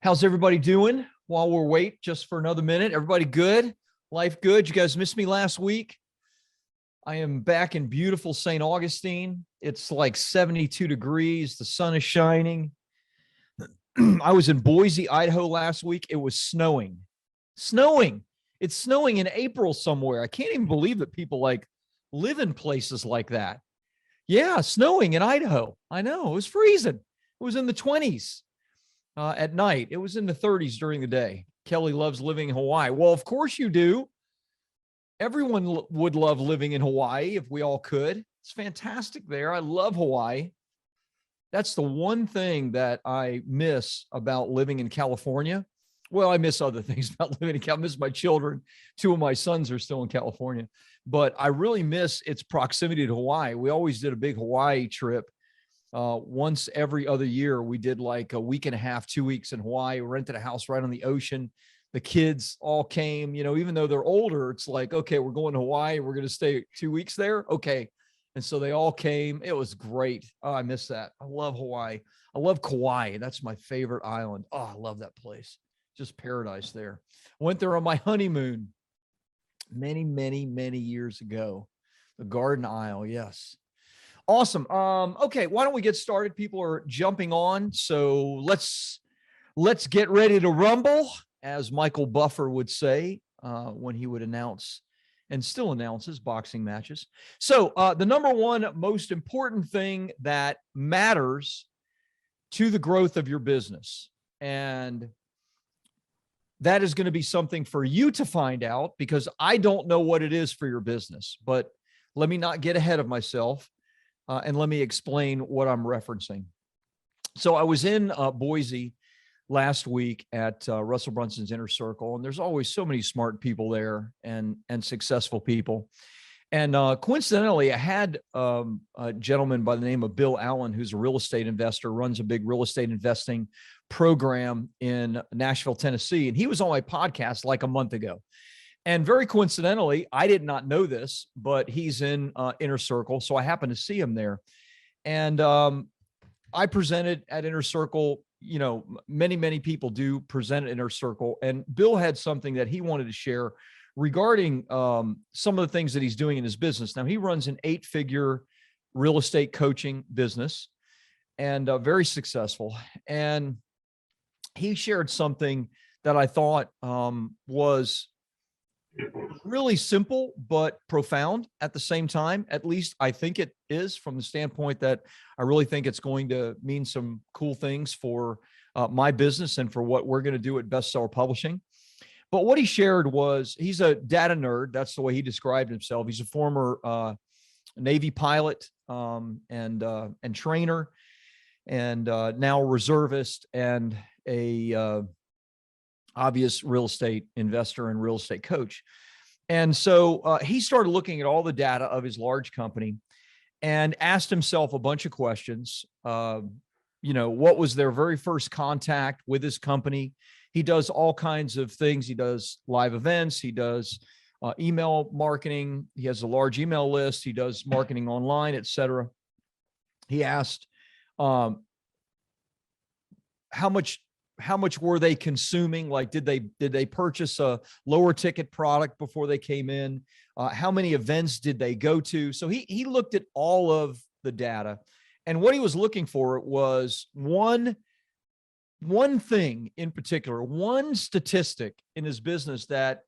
How's everybody doing while we're waiting just for another minute? Everybody good? Life good? You guys missed me last week? I am back in beautiful St. Augustine. It's like 72 degrees. The sun is shining. I was in Boise, Idaho last week. It was snowing. Snowing. It's snowing in April somewhere. I can't even believe that people like live in places like that. Yeah, snowing in Idaho. I know. It was freezing. It was in the 20s. At night. It was in the 30s during the day. Kelly loves living in Hawaii. Well, of course you do. Everyone would love living in Hawaii if we all could. It's fantastic there. I love Hawaii. That's the one thing that I miss about living in California. Well, I miss other things about living in California. I miss my children. Two of my sons are still in California, but I really miss its proximity to Hawaii. We always did a big Hawaii trip. Once every other year, we did like a week and a half, 2 weeks in Hawaii. We rented a house right on the ocean. The kids all came, even though they're older, it's like, okay, we're going to Hawaii. We're going to stay 2 weeks there. Okay. And so they all came. It was great. Oh, I miss that. I love Hawaii. I love Kauai. That's my favorite island. Oh, I love that place. Just paradise there. I went there on my honeymoon many, many, many years ago. The Garden Isle. Yes. Awesome. Okay, why don't we get started? People are jumping on, so let's get ready to rumble, as Michael Buffer would say when he would announce and still announces boxing matches. So the number one most important thing that matters to the growth of your business, and that is going to be something for you to find out, because I don't know what it is for your business, but let me not get ahead of myself. And let me explain what I'm referencing. So I was in Boise last week at Russell Brunson's Inner Circle, and there's always so many smart people there and successful people. And coincidentally, I had a gentleman by the name of Bill Allen, who's a real estate investor, runs a big real estate investing program in Nashville, Tennessee. And he was on my podcast like a month ago. And very coincidentally, I did not know this, but he's in Inner Circle. So I happened to see him there. And I presented at Inner Circle. Many, many people do present at Inner Circle. And Bill had something that he wanted to share regarding some of the things that he's doing in his business. Now, he runs an 8-figure real estate coaching business, and very successful. And he shared something that I thought was really simple, but profound at the same time. At least I think it is, from the standpoint that I really think it's going to mean some cool things for my business and for what we're going to do at Bestseller Publishing. But what he shared was, he's a data nerd. That's the way he described himself. He's a former Navy pilot and trainer, and now a reservist and a obvious real estate investor and real estate coach. And so he started looking at all the data of his large company and asked himself a bunch of questions. What was their very first contact with his company? He does all kinds of things. He does live events. He does email marketing. He has a large email list. He does marketing online, et cetera. He asked, how much were they consuming? Like, did they purchase a lower ticket product before they came in? How many events did they go to? So he looked at all of the data, and what he was looking for was one thing in particular, one statistic in his business that,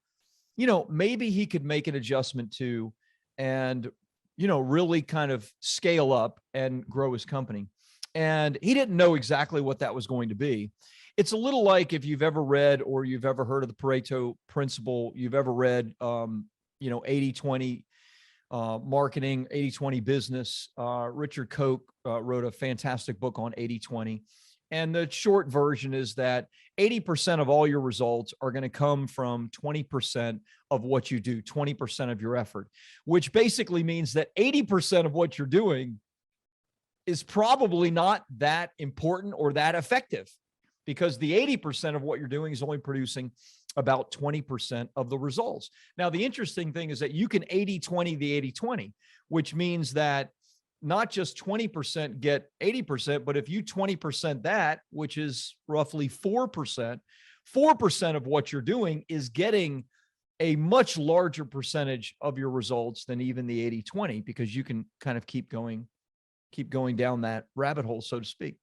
maybe he could make an adjustment to and, really kind of scale up and grow his company. And he didn't know exactly what that was going to be. It's a little like, if you've ever read or you've ever heard of the Pareto principle, you've ever read, 80-20 marketing, 80-20 business. Richard Koch wrote a fantastic book on 80-20. And the short version is that 80% of all your results are going to come from 20% of what you do, 20% of your effort, which basically means that 80% of what you're doing is probably not that important or that effective, because the 80% of what you're doing is only producing about 20% of the results. Now, the interesting thing is that you can 80-20 the 80-20, which means that not just 20% get 80%, but if you 20% that, which is roughly 4%, 4% of what you're doing is getting a much larger percentage of your results than even the 80-20, because you can kind of keep going down that rabbit hole, so to speak.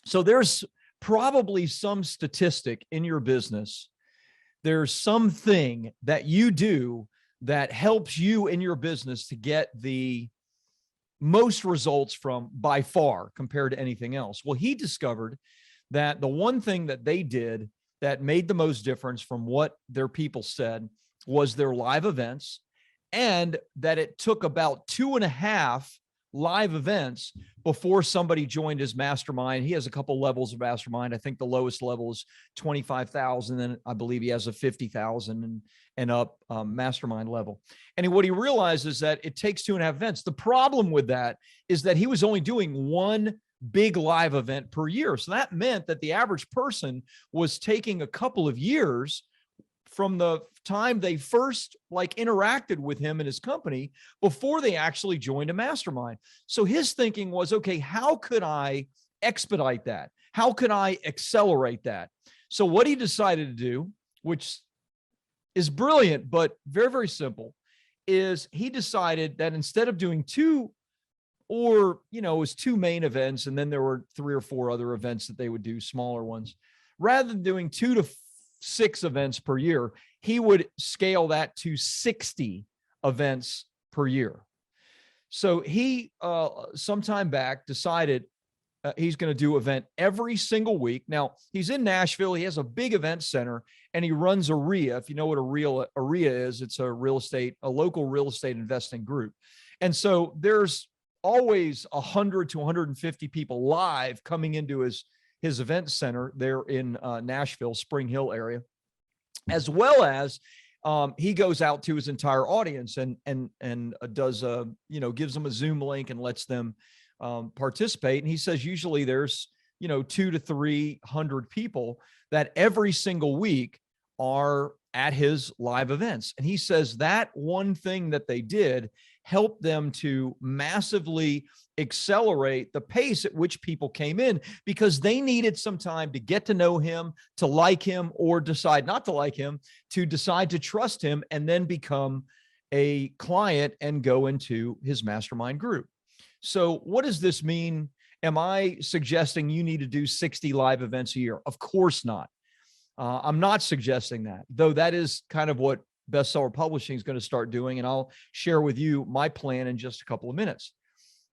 So there's probably some statistic in your business. There's something that you do that helps you in your business to get the most results from, by far, compared to anything else. Well, he discovered that the one thing that they did that made the most difference from what their people said was their live events, and that it took about 2.5 live events before somebody joined his mastermind. He has a couple levels of mastermind. I think the lowest level is 25,000. And I believe he has a 50,000 and up mastermind level. And what he realized is that it takes 2.5 events. The problem with that is that he was only doing one big live event per year. So that meant that the average person was taking a couple of years from the time they first interacted with him and his company before they actually joined a mastermind. So his thinking was, okay, how could I expedite that? How could I accelerate that? So what he decided to do, which is brilliant, but very, very simple, is he decided that instead of doing two, or, it was 2 main events, and then there were 3 or 4 other events that they would do, smaller ones, rather than doing 2 to 6 events per year, he would scale that to 60 events per year. So he, sometime back, decided he's going to do event every single week. Now, he's in Nashville. He has a big event center, and he runs AREA. If you know what AREA is, it's a local real estate investing group. And so there's always 100 to 150 people live coming into his event center there in Nashville, Spring Hill area, as well as he goes out to his entire audience and does gives them a Zoom link and lets them participate. And he says usually there's 200 to 300 people that every single week are at his live events. And he says that one thing that they did helped them to massively accelerate the pace at which people came in, because they needed some time to get to know him, to like him, or decide not to like him, to decide to trust him, and then become a client and go into his mastermind group. So what does this mean? Am I suggesting you need to do 60 live events a year? Of course not. I'm not suggesting that, though that is kind of what Bestseller Publishing is going to start doing. And I'll share with you my plan in just a couple of minutes.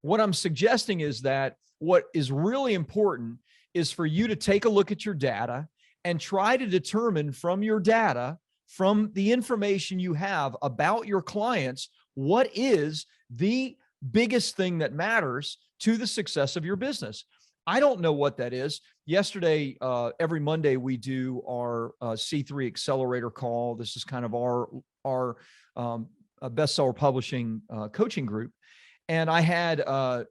What I'm suggesting is that what is really important is for you to take a look at your data and try to determine from your data, from the information you have about your clients, what is the biggest thing that matters to the success of your business. I don't know what that is. Yesterday, every Monday, we do our C3 accelerator call. This is kind of our Bestseller Publishing coaching group. And I had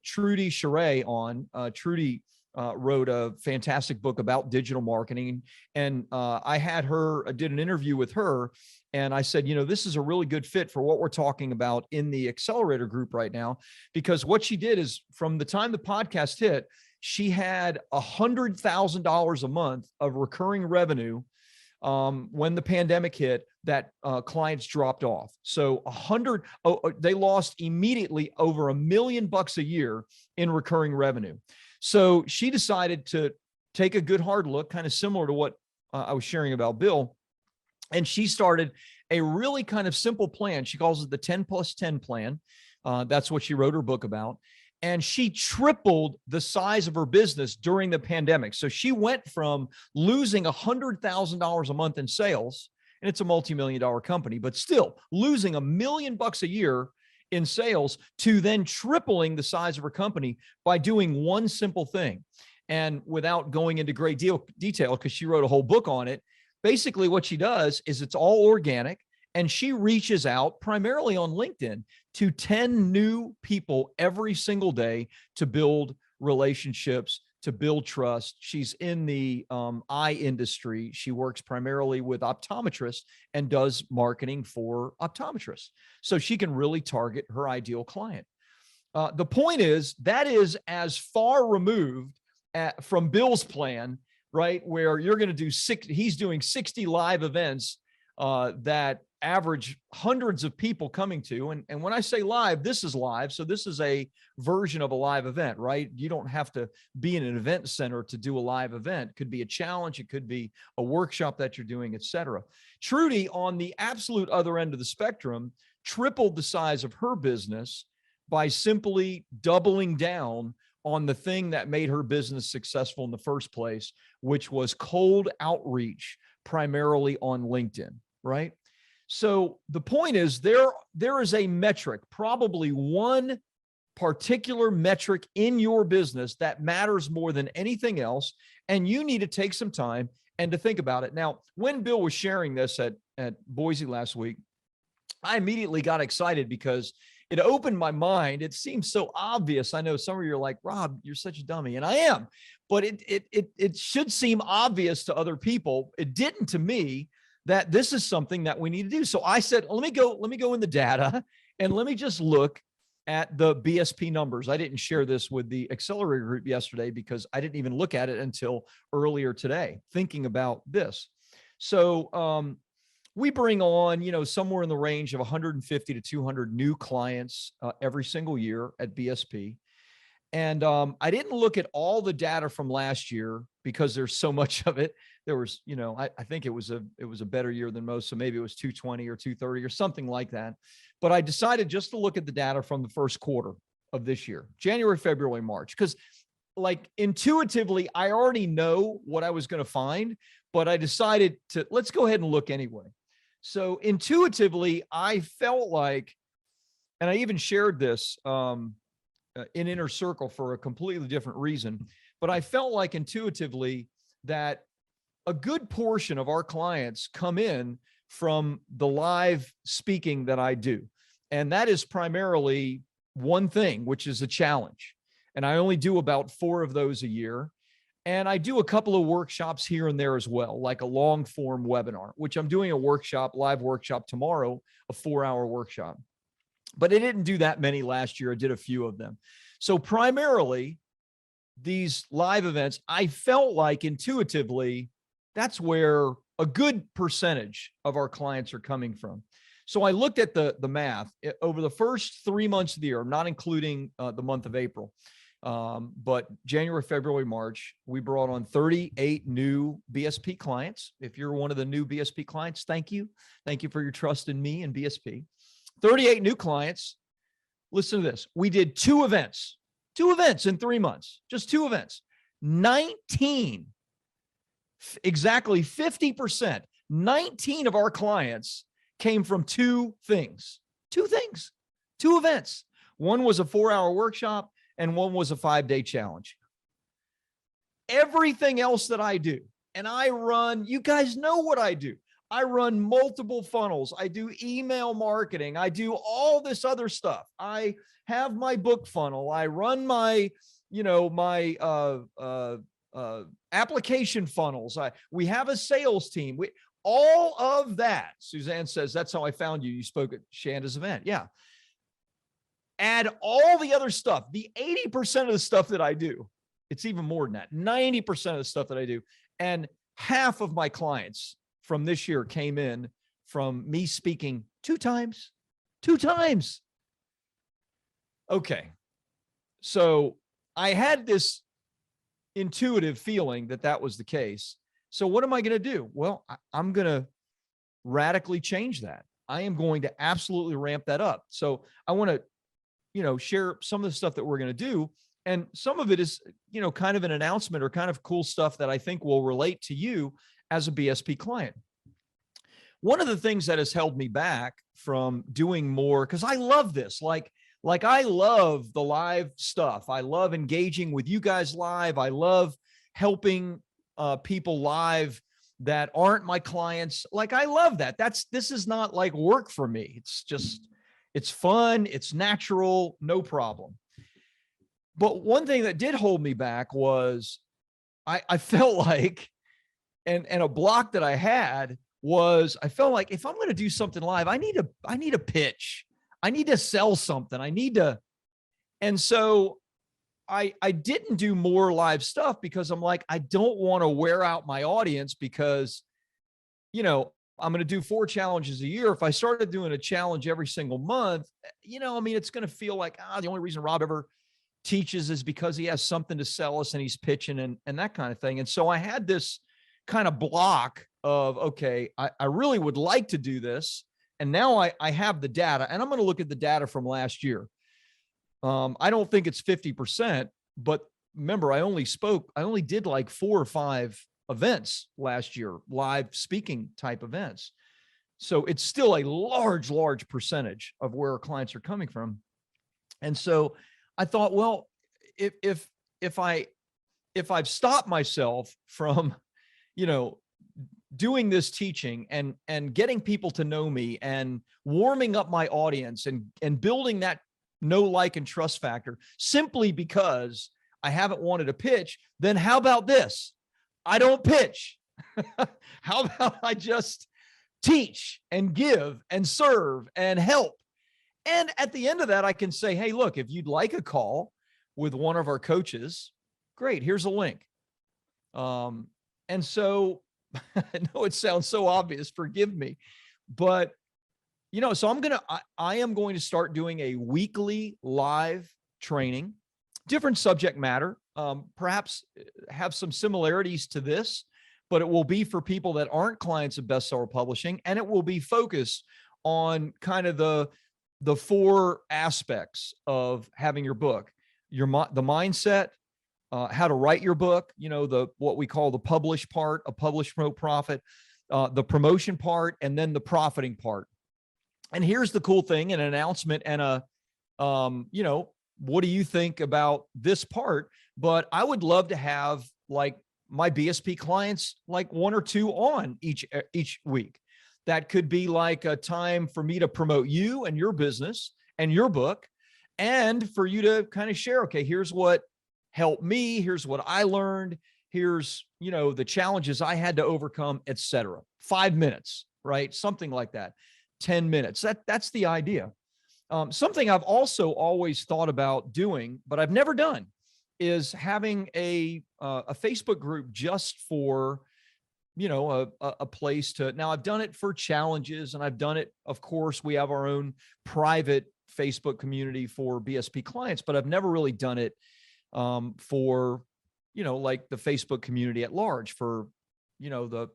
Trudy Charay on. Trudy wrote a fantastic book about digital marketing. And I had her, did an interview with her. And I said, this is a really good fit for what we're talking about in the accelerator group right now, because what she did is, from the time the podcast hit, she had $100,000 a month of recurring revenue when the pandemic hit, that clients dropped off. So they lost immediately over $1 million a year in recurring revenue. So she decided to take a good hard look, kind of similar to what I was sharing about Bill. And she started a really kind of simple plan. She calls it the 10+10 plan. That's what she wrote her book about. And she tripled the size of her business during the pandemic. So she went from losing $100,000 a month in sales, and it's a multi-million-dollar company, but still losing $1 million a year in sales, to then tripling the size of her company by doing one simple thing. And without going into great detail, because she wrote a whole book on it, basically what she does is it's all organic. And she reaches out primarily on LinkedIn to 10 new people every single day to build relationships, to build trust. She's in the eye industry. She works primarily with optometrists and does marketing for optometrists. So she can really target her ideal client. The point is that is as far removed from Bill's plan, right? Where you're going to do he's doing 60 live events that average hundreds of people coming to. And when I say live, this is live. So this is a version of a live event, right? You don't have to be in an event center to do a live event. It could be a challenge. It could be a workshop that you're doing, et cetera. Trudy, on the absolute other end of the spectrum, tripled the size of her business by simply doubling down on the thing that made her business successful in the first place, which was cold outreach, primarily on LinkedIn, right? So the point is there is a metric, probably one particular metric in your business that matters more than anything else. And you need to take some time and to think about it. Now, when Bill was sharing this at Boise last week, I immediately got excited because it opened my mind. It seems so obvious. I know some of you are like, Rob, you're such a dummy. And I am, but it should seem obvious to other people. It didn't to me, that this is something that we need to do. So I said, let me go in the data and let me just look at the BSP numbers. I didn't share this with the accelerator group yesterday because I didn't even look at it until earlier today, thinking about this. So we bring on, somewhere in the range of 150 to 200 new clients every single year at BSP. And I didn't look at all the data from last year because there's so much of it. There was, I think it was a better year than most. So maybe it was 220 or 230 or something like that. But I decided just to look at the data from the first quarter of this year, January, February, March, because like intuitively, I already know what I was going to find, but I decided let's go ahead and look anyway. So intuitively, I felt like, and I even shared this in Inner Circle for a completely different reason, but I felt like intuitively that a good portion of our clients come in from the live speaking that I do. And that is primarily one thing, which is a challenge. And I only do about 4 of those a year. And I do a couple of workshops here and there as well, like a long form webinar, which I'm doing a live workshop tomorrow, a 4-hour workshop. But I didn't do that many last year. I did a few of them. So primarily these live events, I felt like intuitively, that's where a good percentage of our clients are coming from. So I looked at the math over the first 3 months of the year, not including the month of April. But January, February, March, we brought on 38 new BSP clients. If you're one of the new BSP clients, thank you. Thank you for your trust in me and BSP. 38 new clients. Listen to this. We did 2 events in 3 months, just 2 events, 19, exactly 50%, 19 of our clients came from 2 things, 2 events. One was a 4-hour workshop and one was a 5-day challenge. Everything else that I do, and I run, you guys know what I do. I run multiple funnels. I do email marketing. I do all this other stuff. I have my book funnel. I run my, application funnels. We have a sales team. All of that. Suzanne says, that's how I found you. You spoke at Shanda's event. Yeah. Add all the other stuff, the 80% of the stuff that I do. It's even more than that, 90% of the stuff that I do. And half of my clients from this year came in from me speaking 2 times. Okay. So I had this intuitive feeling that was the case. So what am I going to do? Well, I'm going to radically change that. I am going to absolutely ramp that up. So I want to, share some of the stuff that we're going to do. And some of it is, kind of an announcement or kind of cool stuff that I think will relate to you as a BSP client. One of the things that has held me back from doing more, because I love this, like I love the live stuff. I love engaging with you guys live. I love helping people live that aren't my clients. Like, I love that. This is not like work for me. It's just, it's fun. It's natural, no problem. But one thing that did hold me back was I felt like, and a block that I had was, I felt like if I'm going to do something live, I need a pitch. I need to sell something. I need to And so I didn't do more live stuff because I'm like, I don't want to wear out my audience because, I'm going to do 4 challenges a year. If I started doing a challenge every single month, it's going to feel like, the only reason Rob ever teaches is because he has something to sell us and he's pitching and that kind of thing. And so I had this kind of block of, okay, I really would like to do this. And now I have the data, and I'm going to look at the data from last year. I don't think it's 50%, but remember, I only did like 4 or 5 events last year, live speaking type events. So it's still a large percentage of where our clients are coming from. And so I thought, well, if I've stopped myself from, doing this teaching and getting people to know me and warming up my audience and building that know, like, and trust factor simply because I haven't wanted to pitch, then how about this? I don't pitch. How about I just teach and give and serve and help? And at the end of that, I can say, hey, look, if you'd like a call with one of our coaches, great, here's a link. And so I know it sounds so obvious, forgive me, but so I am going to start doing a weekly live training, different subject matter, perhaps have some similarities to this, but it will be for people that aren't clients of Bestseller Publishing. And it will be focused on kind of the 4 aspects of having your book, the mindset, how to write your book, what we call the publish part, a publish, promote, profit, the promotion part, and then the profiting part. And here's the cool thing, an announcement and what do you think about this part? But I would love to have like my BSP clients, like 1 or 2 on each week. That could be like a time for me to promote you and your business and your book, and for you to kind of share, okay, here's what helped me, here's what I learned, here's, the challenges I had to overcome, etc. 5 minutes, right? Something like that. 10 minutes. That's the idea. Something I've also always thought about doing, but I've never done, is having a Facebook group just for, a place to. Now I've done it for challenges, and I've done it. Of course, we have our own private Facebook community for BSP clients, but I've never really done it for, like the Facebook community at large for, the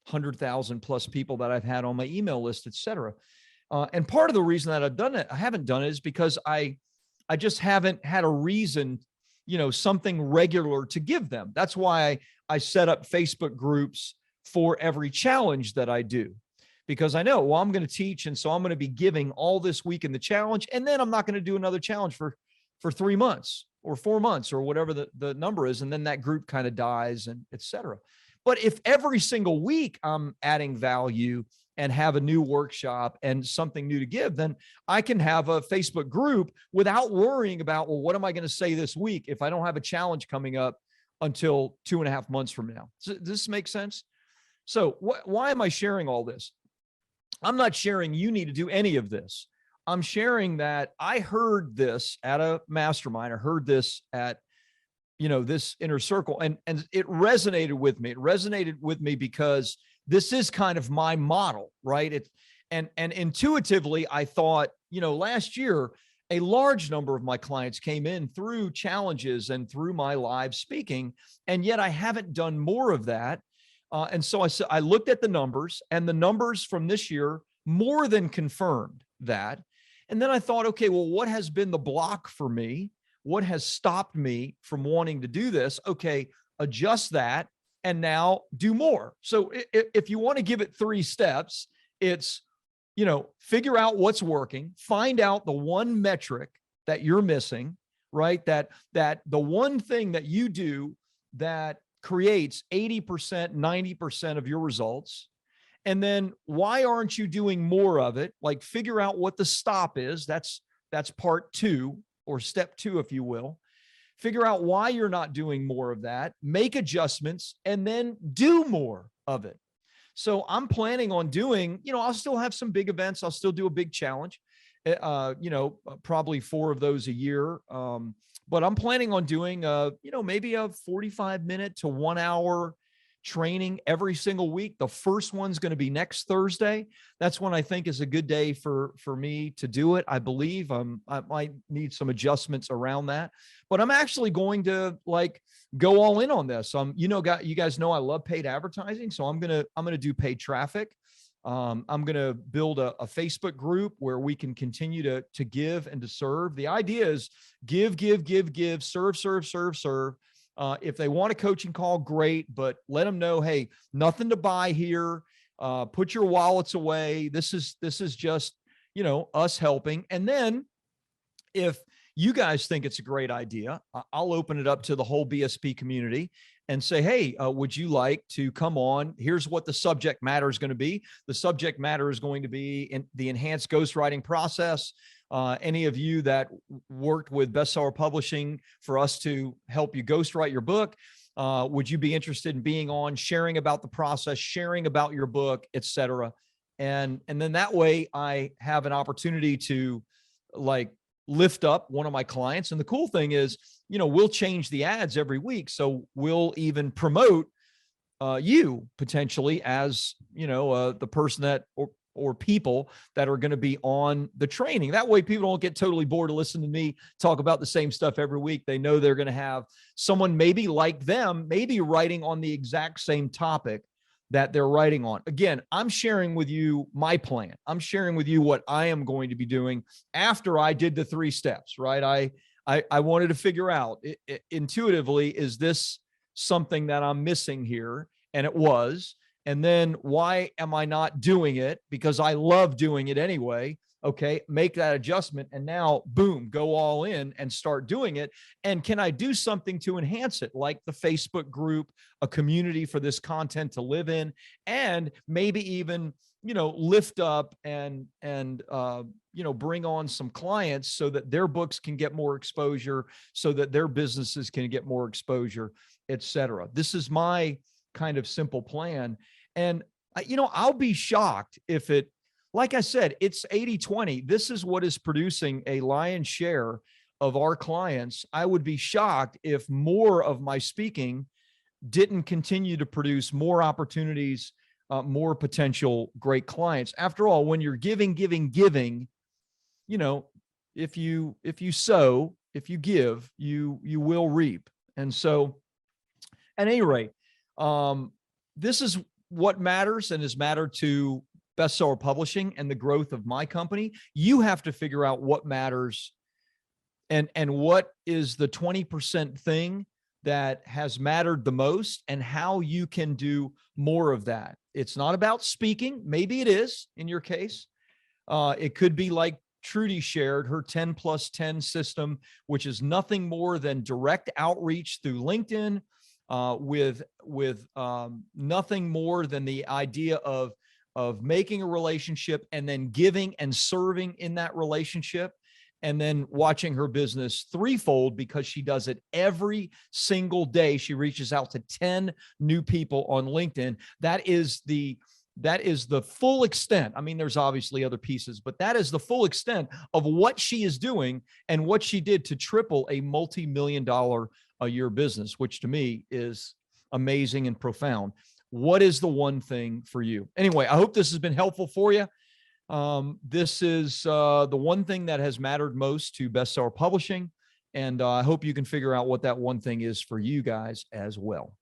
100,000 plus people that I've had on my email list, et cetera. And part of the reason that I haven't done it is because I just haven't had a reason, something regular to give them. That's why I set up Facebook groups for every challenge that I do, because I know, well, I'm going to teach. And so I'm going to be giving all this week in the challenge. And then I'm not going to do another challenge for 3 months or 4 months or whatever the number is. And then that group kind of dies, and et cetera. But if every single week I'm adding value and have a new workshop and something new to give, then I can have a Facebook group without worrying about, well, what am I going to say this week if I don't have a challenge coming up until 2.5 months from now? Does this make sense? So why am I sharing all this? I'm not sharing you need to do any of this. I'm sharing that I heard this at a mastermind. I heard this at this inner circle, and it resonated with me. It resonated with me because this is kind of my model, right? And intuitively, I thought, last year, a large number of my clients came in through challenges and through my live speaking, and yet I haven't done more of that. And so I looked at the numbers, and the numbers from this year more than confirmed that. And then I thought, okay, well, what has been the block for me? What has stopped me from wanting to do this? Okay, adjust that and now do more. So if you want to give it 3 steps, it's, figure out what's working, find out the one metric that you're missing, right? That the one thing that you do that creates 80%, 90% of your results. And then why aren't you doing more of it? Like, figure out what the stop is. That's part 2. Or step 2, if you will. Figure out why you're not doing more of that, make adjustments, and then do more of it. So I'm planning on doing, I'll still have some big events. I'll still do a big challenge. probably 4 of those a year. But I'm planning on doing, maybe a 45-minute to 1 hour training every single week. The first one's going to be next Thursday. That's when I think is a good day for me to do it. I believe I might need some adjustments around that, but I'm actually going to go all in on this. You guys know I love paid advertising, so I'm going to do paid traffic. I'm going to build a Facebook group where we can continue to give and to serve. The idea is give, serve, serve, serve, serve. If they want a coaching call, great, but let them know, hey, nothing to buy here. Put your wallets away. This is just, us helping. And then if you guys think it's a great idea, I'll open it up to the whole BSP community and say, hey, would you like to come on? Here's what the subject matter is going to be. The subject matter is going to be in the enhanced ghostwriting process. Any of you that worked with Bestseller Publishing for us to help you ghostwrite your book, would you be interested in being on, sharing about the process, sharing about your book, etc.? And then that way I have an opportunity to lift up one of my clients. And the cool thing is, we'll change the ads every week. So we'll even promote you potentially as, the person that, or people that are going to be on the training. That way people don't get totally bored to listen to me talk about the same stuff every week. They know they're going to have someone maybe like them, maybe writing on the exact same topic that they're writing on. Again, I'm sharing with you my plan. I'm sharing with you what I am going to be doing after I did the 3 steps, right? I wanted to figure out intuitively, is this something that I'm missing here? And it was. And then why am I not doing it? Because I love doing it anyway. Okay, make that adjustment. And now, boom, go all in and start doing it. And can I do something to enhance it? Like the Facebook group, a community for this content to live in, and maybe even, lift up and bring on some clients so that their books can get more exposure, so that their businesses can get more exposure, etc. This is my kind of simple plan. And, I'll be shocked if it, like I said, it's 80-20. This is what is producing a lion's share of our clients. I would be shocked if more of my speaking didn't continue to produce more opportunities, more potential great clients. After all, when you're giving, if you sow, if you give, you will reap. And so at any rate, this is what matters and has mattered to Bestseller Publishing and the growth of my company. You have to figure out what matters and what is the 20% thing that has mattered the most, and how you can do more of that. It's not about speaking. Maybe it is in your case. It could be like Trudy shared her 10+10 system, which is nothing more than direct outreach through LinkedIn, with nothing more than the idea of making a relationship and then giving and serving in that relationship, and then watching her business threefold because she does it every single day. She reaches out to 10 new people on LinkedIn. That is the full extent. I mean, there's obviously other pieces, but that is the full extent of what she is doing and what she did to triple a multi-million-dollar a year business, which to me is amazing and profound. What is the one thing for you? Anyway, I hope this has been helpful for you. This is the one thing that has mattered most to Bestseller Publishing. And I hope you can figure out what that one thing is for you guys as well.